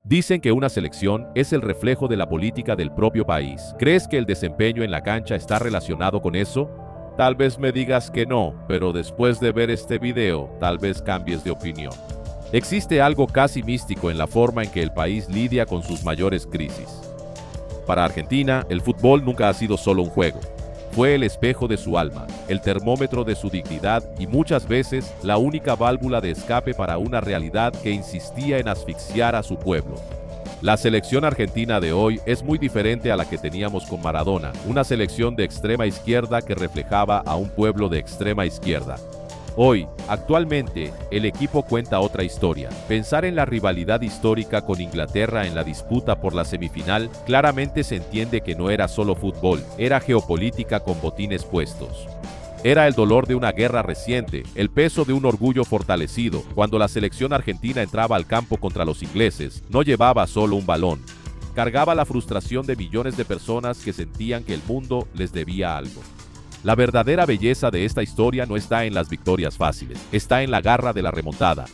Dicen que una selección es el reflejo de la política del propio país. ¿Crees que el desempeño en la cancha está relacionado con eso? Tal vez me digas que no, pero después de ver este video, tal vez cambies de opinión. Existe algo casi místico en la forma en que el país lidia con sus mayores crisis. Para Argentina, el fútbol nunca ha sido solo un juego. Fue el espejo de su alma, el termómetro de su dignidad y muchas veces la única válvula de escape para una realidad que insistía en asfixiar a su pueblo. La selección argentina de hoy es muy diferente a la que teníamos con Maradona, una selección de extrema izquierda que reflejaba a un pueblo de extrema izquierda. Hoy, actualmente, el equipo cuenta otra historia. Pensar en la rivalidad histórica con Inglaterra en la disputa por la semifinal, claramente se entiende que no era solo fútbol, era geopolítica con botines puestos. Era el dolor de una guerra reciente, el peso de un orgullo fortalecido. Cuando la selección argentina entraba al campo contra los ingleses, no llevaba solo un balón. Cargaba la frustración de millones de personas que sentían que el mundo les debía algo. La verdadera belleza de esta historia no está en las victorias fáciles, está en la garra de la remontada.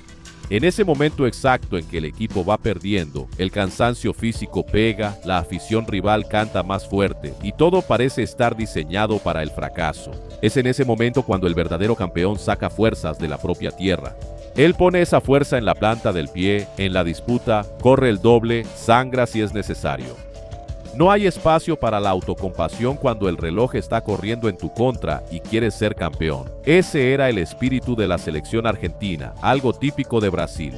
En ese momento exacto en que el equipo va perdiendo, el cansancio físico pega, la afición rival canta más fuerte y todo parece estar diseñado para el fracaso. Es en ese momento cuando el verdadero campeón saca fuerzas de la propia tierra. Él pone esa fuerza en la planta del pie, en la disputa, corre el doble, sangra si es necesario. No hay espacio para la autocompasión cuando el reloj está corriendo en tu contra y quieres ser campeón. Ese era el espíritu de la selección argentina, algo típico de Brasil.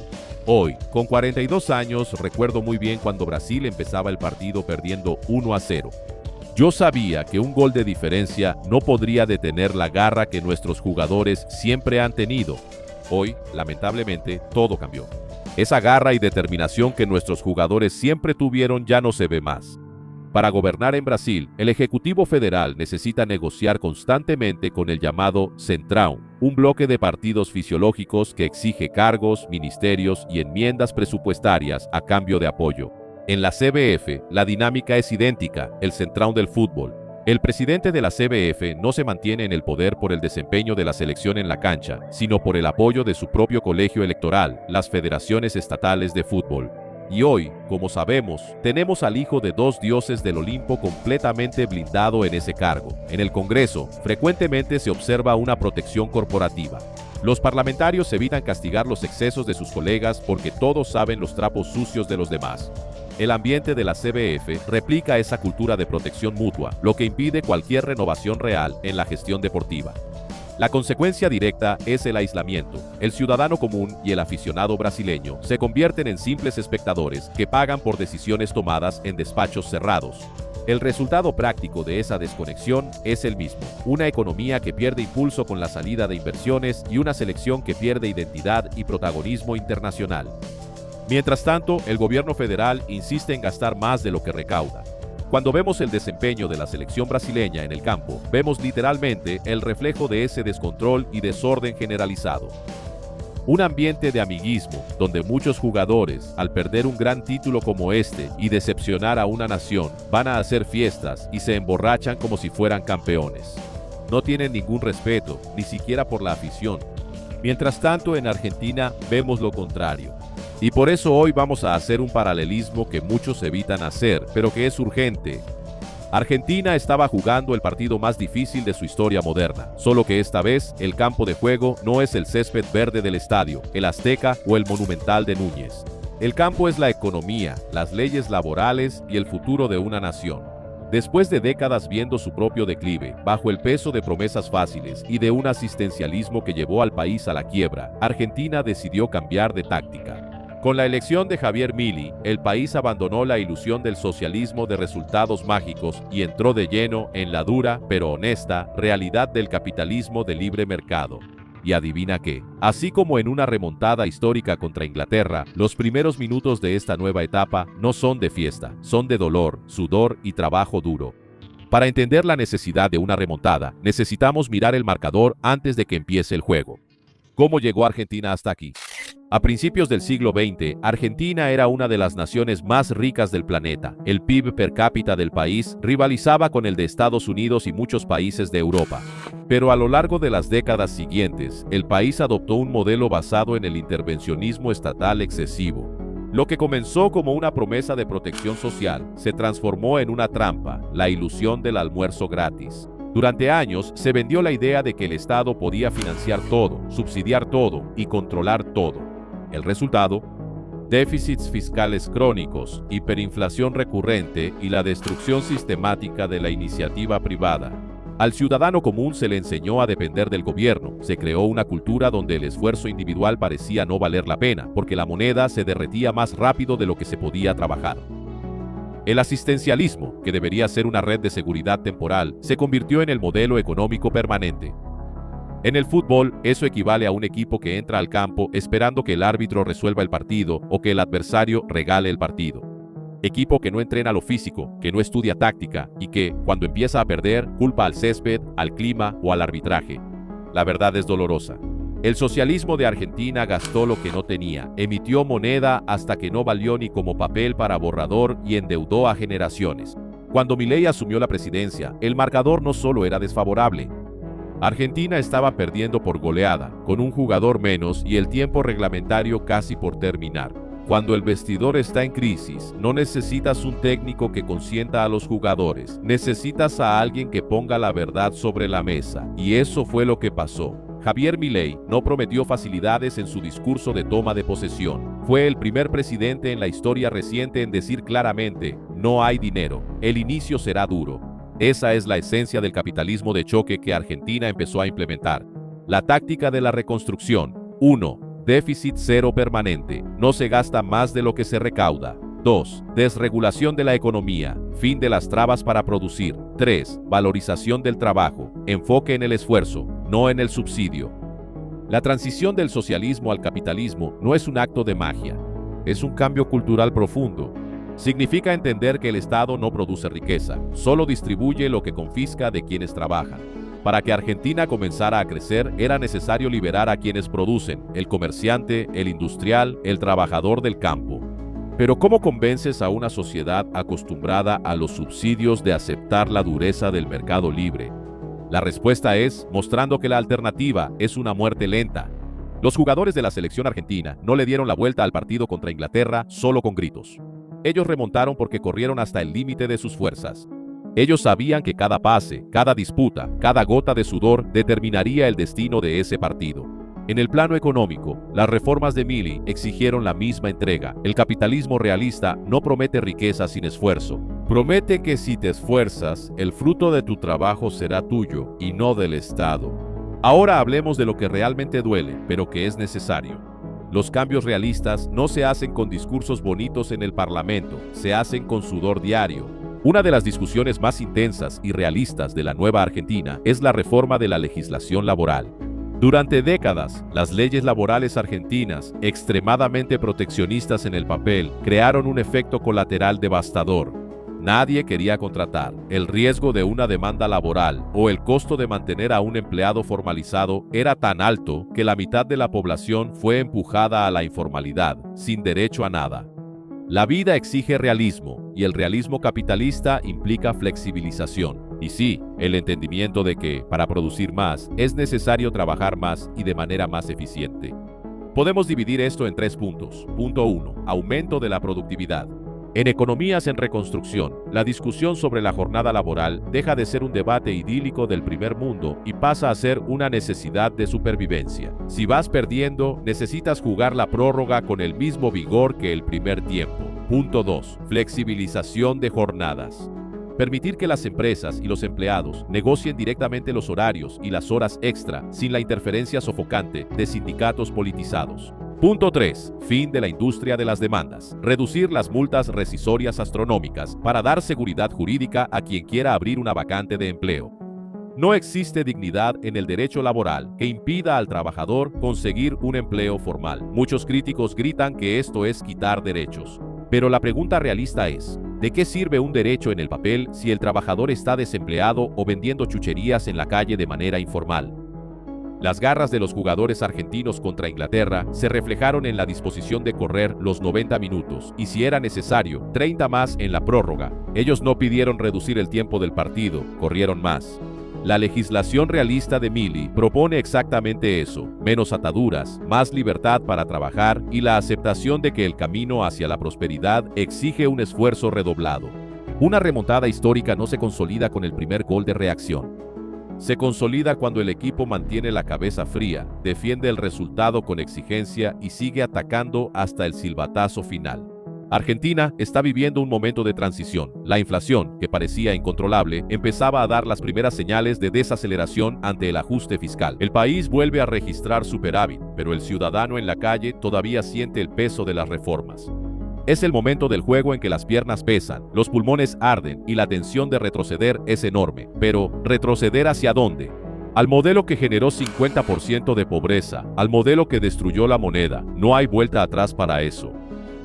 Hoy, con 42 años, recuerdo muy bien cuando Brasil empezaba el partido perdiendo 1-0. Yo sabía que un gol de diferencia no podría detener la garra que nuestros jugadores siempre han tenido. Hoy, lamentablemente, todo cambió. Esa garra y determinación que nuestros jugadores siempre tuvieron ya no se ve más. Para gobernar en Brasil, el Ejecutivo Federal necesita negociar constantemente con el llamado Centrão, un bloque de partidos fisiológicos que exige cargos, ministerios y enmiendas presupuestarias a cambio de apoyo. En la CBF, la dinámica es idéntica, el Centrão del fútbol. El presidente de la CBF no se mantiene en el poder por el desempeño de la selección en la cancha, sino por el apoyo de su propio colegio electoral, las federaciones estatales de fútbol. Y hoy, como sabemos, tenemos al hijo de dos dioses del Olimpo completamente blindado en ese cargo. En el Congreso, frecuentemente se observa una protección corporativa. Los parlamentarios evitan castigar los excesos de sus colegas porque todos saben los trapos sucios de los demás. El ambiente de la CBF replica esa cultura de protección mutua, lo que impide cualquier renovación real en la gestión deportiva. La consecuencia directa es el aislamiento. El ciudadano común y el aficionado brasileño se convierten en simples espectadores que pagan por decisiones tomadas en despachos cerrados. El resultado práctico de esa desconexión es el mismo: una economía que pierde impulso con la salida de inversiones y una selección que pierde identidad y protagonismo internacional. Mientras tanto, el gobierno federal insiste en gastar más de lo que recauda. Cuando vemos el desempeño de la selección brasileña en el campo, vemos literalmente el reflejo de ese descontrol y desorden generalizado. Un ambiente de amiguismo, donde muchos jugadores, al perder un gran título como este y decepcionar a una nación, van a hacer fiestas y se emborrachan como si fueran campeones. No tienen ningún respeto, ni siquiera por la afición. Mientras tanto, en Argentina vemos lo contrario. Y por eso hoy vamos a hacer un paralelismo que muchos evitan hacer, pero que es urgente. Argentina estaba jugando el partido más difícil de su historia moderna, solo que esta vez el campo de juego no es el césped verde del estadio, el Azteca o el Monumental de Núñez. El campo es la economía, las leyes laborales y el futuro de una nación. Después de décadas viendo su propio declive, bajo el peso de promesas fáciles y de un asistencialismo que llevó al país a la quiebra, Argentina decidió cambiar de táctica. Con la elección de Javier Milei, el país abandonó la ilusión del socialismo de resultados mágicos y entró de lleno en la dura, pero honesta, realidad del capitalismo de libre mercado. Y adivina qué, así como en una remontada histórica contra Inglaterra, los primeros minutos de esta nueva etapa no son de fiesta, son de dolor, sudor y trabajo duro. Para entender la necesidad de una remontada, necesitamos mirar el marcador antes de que empiece el juego. ¿Cómo llegó Argentina hasta aquí? A principios del siglo XX, Argentina era una de las naciones más ricas del planeta. El PIB per cápita del país rivalizaba con el de Estados Unidos y muchos países de Europa. Pero a lo largo de las décadas siguientes, el país adoptó un modelo basado en el intervencionismo estatal excesivo. Lo que comenzó como una promesa de protección social se transformó en una trampa, la ilusión del almuerzo gratis. Durante años se vendió la idea de que el Estado podía financiar todo, subsidiar todo y controlar todo. El resultado: déficits fiscales crónicos, hiperinflación recurrente y la destrucción sistemática de la iniciativa privada. Al ciudadano común se le enseñó a depender del gobierno. Se creó una cultura donde el esfuerzo individual parecía no valer la pena, porque la moneda se derretía más rápido de lo que se podía trabajar. El asistencialismo, que debería ser una red de seguridad temporal, se convirtió en el modelo económico permanente. En el fútbol, eso equivale a un equipo que entra al campo esperando que el árbitro resuelva el partido o que el adversario regale el partido. Equipo que no entrena lo físico, que no estudia táctica y que, cuando empieza a perder, culpa al césped, al clima o al arbitraje. La verdad es dolorosa. El socialismo de Argentina gastó lo que no tenía, emitió moneda hasta que no valió ni como papel para borrador y endeudó a generaciones. Cuando Milei asumió la presidencia, el marcador no solo era desfavorable. Argentina estaba perdiendo por goleada, con un jugador menos y el tiempo reglamentario casi por terminar. Cuando el vestidor está en crisis, no necesitas un técnico que consienta a los jugadores, necesitas a alguien que ponga la verdad sobre la mesa, y eso fue lo que pasó. Javier Milei no prometió facilidades en su discurso de toma de posesión. Fue el primer presidente en la historia reciente en decir claramente: no hay dinero, el inicio será duro. Esa es la esencia del capitalismo de choque que Argentina empezó a implementar. La táctica de la reconstrucción: 1. Déficit cero permanente. No se gasta más de lo que se recauda. 2. Desregulación de la economía. Fin de las trabas para producir. 3. Valorización del trabajo. Enfoque en el esfuerzo, no en el subsidio. La transición del socialismo al capitalismo no es un acto de magia. Es un cambio cultural profundo. Significa entender que el Estado no produce riqueza, solo distribuye lo que confisca de quienes trabajan. Para que Argentina comenzara a crecer, era necesario liberar a quienes producen: el comerciante, el industrial, el trabajador del campo. Pero ¿cómo convences a una sociedad acostumbrada a los subsidios de aceptar la dureza del mercado libre? La respuesta es mostrando que la alternativa es una muerte lenta. Los jugadores de la selección argentina no le dieron la vuelta al partido contra Inglaterra solo con gritos. Ellos remontaron porque corrieron hasta el límite de sus fuerzas. Ellos sabían que cada pase, cada disputa, cada gota de sudor determinaría el destino de ese partido. En el plano económico, las reformas de Milei exigieron la misma entrega. El capitalismo realista no promete riqueza sin esfuerzo. Promete que si te esfuerzas, el fruto de tu trabajo será tuyo y no del Estado. Ahora hablemos de lo que realmente duele, pero que es necesario. Los cambios realistas no se hacen con discursos bonitos en el Parlamento, se hacen con sudor diario. Una de las discusiones más intensas y realistas de la nueva Argentina es la reforma de la legislación laboral. Durante décadas, las leyes laborales argentinas, extremadamente proteccionistas en el papel, crearon un efecto colateral devastador. Nadie quería contratar. El riesgo de una demanda laboral o el costo de mantener a un empleado formalizado era tan alto que la mitad de la población fue empujada a la informalidad, sin derecho a nada. La vida exige realismo, y el realismo capitalista implica flexibilización. Y sí, el entendimiento de que, para producir más, es necesario trabajar más y de manera más eficiente. Podemos dividir esto en 3 puntos. Punto 1. Aumento de la productividad. En economías en reconstrucción, la discusión sobre la jornada laboral deja de ser un debate idílico del primer mundo y pasa a ser una necesidad de supervivencia. Si vas perdiendo, necesitas jugar la prórroga con el mismo vigor que el primer tiempo. Punto 2. Flexibilización de jornadas. Permitir que las empresas y los empleados negocien directamente los horarios y las horas extra sin la interferencia sofocante de sindicatos politizados. Punto 3. Fin de la industria de las demandas. Reducir las multas rescisorias astronómicas para dar seguridad jurídica a quien quiera abrir una vacante de empleo. No existe dignidad en el derecho laboral que impida al trabajador conseguir un empleo formal. Muchos críticos gritan que esto es quitar derechos. Pero la pregunta realista es: ¿de qué sirve un derecho en el papel si el trabajador está desempleado o vendiendo chucherías en la calle de manera informal? Las garras de los jugadores argentinos contra Inglaterra se reflejaron en la disposición de correr los 90 minutos y, si era necesario, 30 más en la prórroga. Ellos no pidieron reducir el tiempo del partido, corrieron más. La legislación realista de Milei propone exactamente eso: menos ataduras, más libertad para trabajar y la aceptación de que el camino hacia la prosperidad exige un esfuerzo redoblado. Una remontada histórica no se consolida con el primer gol de reacción. Se consolida cuando el equipo mantiene la cabeza fría, defiende el resultado con exigencia y sigue atacando hasta el silbatazo final. Argentina está viviendo un momento de transición. La inflación, que parecía incontrolable, empezaba a dar las primeras señales de desaceleración ante el ajuste fiscal. El país vuelve a registrar superávit, pero el ciudadano en la calle todavía siente el peso de las reformas. Es el momento del juego en que las piernas pesan, los pulmones arden y la tensión de retroceder es enorme. Pero, ¿retroceder hacia dónde? Al modelo que generó 50% de pobreza, al modelo que destruyó la moneda. No hay vuelta atrás para eso.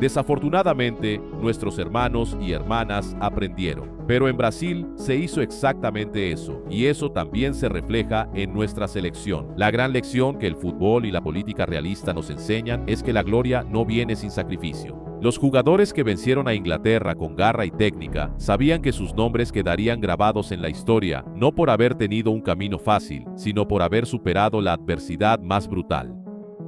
Desafortunadamente, nuestros hermanos y hermanas aprendieron. Pero en Brasil se hizo exactamente eso, y eso también se refleja en nuestra selección. La gran lección que el fútbol y la política realista nos enseñan es que la gloria no viene sin sacrificio. Los jugadores que vencieron a Inglaterra con garra y técnica sabían que sus nombres quedarían grabados en la historia, no por haber tenido un camino fácil, sino por haber superado la adversidad más brutal.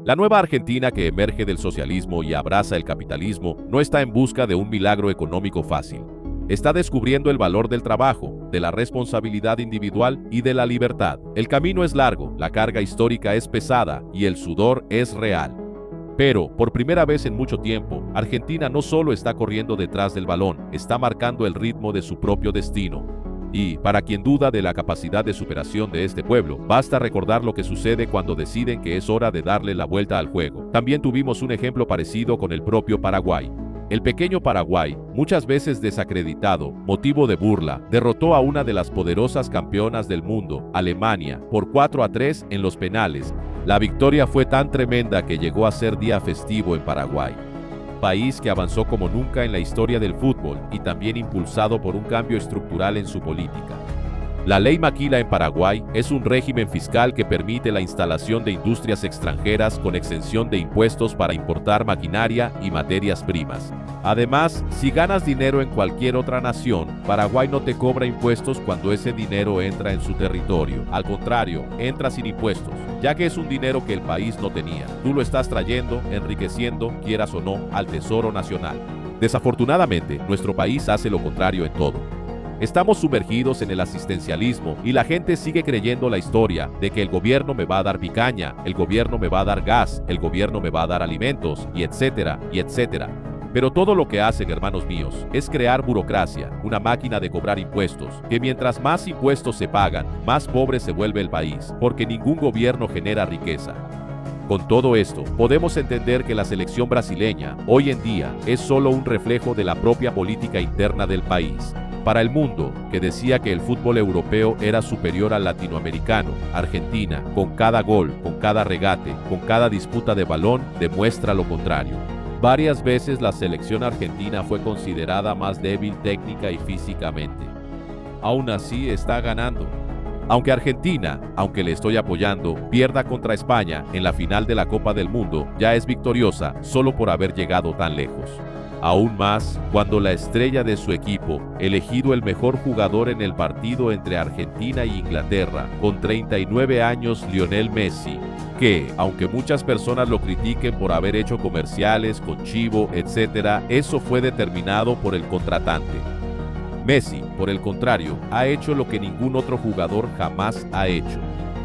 La nueva Argentina que emerge del socialismo y abraza el capitalismo no está en busca de un milagro económico fácil. Está descubriendo el valor del trabajo, de la responsabilidad individual y de la libertad. El camino es largo, la carga histórica es pesada y el sudor es real. Pero, por primera vez en mucho tiempo, Argentina no solo está corriendo detrás del balón, está marcando el ritmo de su propio destino. Y, para quien duda de la capacidad de superación de este pueblo, basta recordar lo que sucede cuando deciden que es hora de darle la vuelta al juego. También tuvimos un ejemplo parecido con el propio Paraguay. El pequeño Paraguay, muchas veces desacreditado, motivo de burla, derrotó a una de las poderosas campeonas del mundo, Alemania, por 4-3 en los penales. La victoria fue tan tremenda que llegó a ser día festivo en Paraguay. País que avanzó como nunca en la historia del fútbol y también impulsado por un cambio estructural en su política. La ley Maquila en Paraguay es un régimen fiscal que permite la instalación de industrias extranjeras con exención de impuestos para importar maquinaria y materias primas. Además, si ganas dinero en cualquier otra nación, Paraguay no te cobra impuestos cuando ese dinero entra en su territorio. Al contrario, entra sin impuestos, ya que es un dinero que el país no tenía. Tú lo estás trayendo, enriqueciendo, quieras o no, al Tesoro Nacional. Desafortunadamente, nuestro país hace lo contrario en todo. Estamos sumergidos en el asistencialismo y la gente sigue creyendo la historia de que el gobierno me va a dar picaña, el gobierno me va a dar gas, el gobierno me va a dar alimentos, y etcétera, y etcétera. Pero todo lo que hacen, hermanos míos, es crear burocracia, una máquina de cobrar impuestos, que mientras más impuestos se pagan, más pobre se vuelve el país, porque ningún gobierno genera riqueza. Con todo esto, podemos entender que la selección brasileña, hoy en día, es solo un reflejo de la propia política interna del país. Para el mundo, que decía que el fútbol europeo era superior al latinoamericano, Argentina, con cada gol, con cada regate, con cada disputa de balón, demuestra lo contrario. Varias veces la selección argentina fue considerada más débil técnica y físicamente. Aún así está ganando. Aunque Argentina, aunque le estoy apoyando, pierda contra España en la final de la Copa del Mundo, ya es victoriosa solo por haber llegado tan lejos. Aún más cuando la estrella de su equipo, elegido el mejor jugador en el partido entre Argentina e Inglaterra, con 39 años, Lionel Messi, que, aunque muchas personas lo critiquen por haber hecho comerciales con chivo, etc., eso fue determinado por el contratante. Messi, por el contrario, ha hecho lo que ningún otro jugador jamás ha hecho.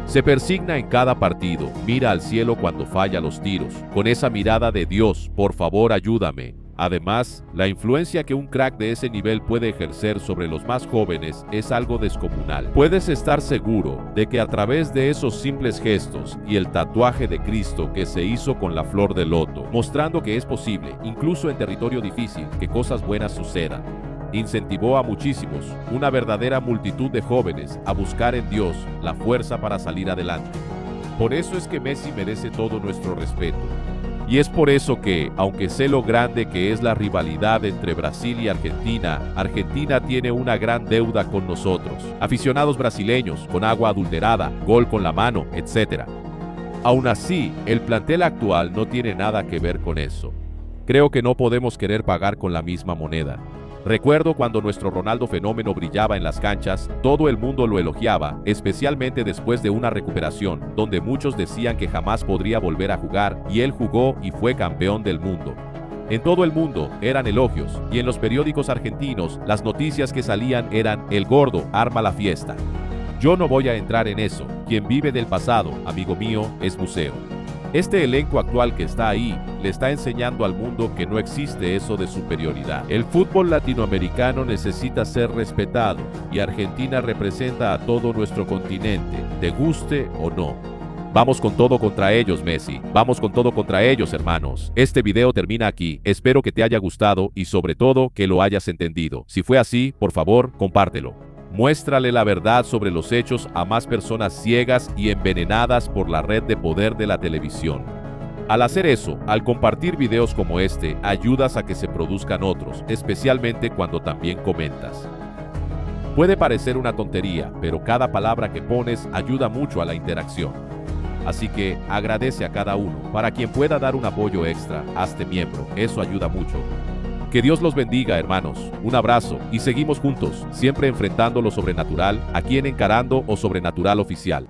Se persigna en cada partido, mira al cielo cuando falla los tiros, con esa mirada de Dios, por favor ayúdame. Además, la influencia que un crack de ese nivel puede ejercer sobre los más jóvenes es algo descomunal. Puedes estar seguro de que a través de esos simples gestos y el tatuaje de Cristo que se hizo con la flor de loto, mostrando que es posible, incluso en territorio difícil, que cosas buenas sucedan, incentivó a muchísimos, una verdadera multitud de jóvenes, a buscar en Dios la fuerza para salir adelante. Por eso es que Messi merece todo nuestro respeto. Y es por eso que, aunque sé lo grande que es la rivalidad entre Brasil y Argentina, Argentina tiene una gran deuda con nosotros, aficionados brasileños, con agua adulterada, gol con la mano, etc. Aún así, el plantel actual no tiene nada que ver con eso. Creo que no podemos querer pagar con la misma moneda. Recuerdo cuando nuestro Ronaldo fenómeno brillaba en las canchas, todo el mundo lo elogiaba, especialmente después de una recuperación, donde muchos decían que jamás podría volver a jugar, y él jugó y fue campeón del mundo. En todo el mundo eran elogios, y en los periódicos argentinos las noticias que salían eran "El gordo arma la fiesta". Yo no voy a entrar en eso, quien vive del pasado, amigo mío, es museo. Este elenco actual que está ahí le está enseñando al mundo que no existe eso de superioridad. El fútbol latinoamericano necesita ser respetado y Argentina representa a todo nuestro continente, te guste o no. Vamos con todo contra ellos, Messi. Vamos con todo contra ellos, hermanos. Este video termina aquí. Espero que te haya gustado y sobre todo que lo hayas entendido. Si fue así, por favor, compártelo. Muéstrale la verdad sobre los hechos a más personas ciegas y envenenadas por la red de poder de la televisión. Al hacer eso, al compartir videos como este, ayudas a que se produzcan otros, especialmente cuando también comentas. Puede parecer una tontería, pero cada palabra que pones ayuda mucho a la interacción. Así que agradece a cada uno. Para quien pueda dar un apoyo extra, hazte miembro, eso ayuda mucho. Que Dios los bendiga, hermanos. Un abrazo y seguimos juntos, siempre enfrentando lo sobrenatural aquí en Encarando o Sobrenatural Oficial.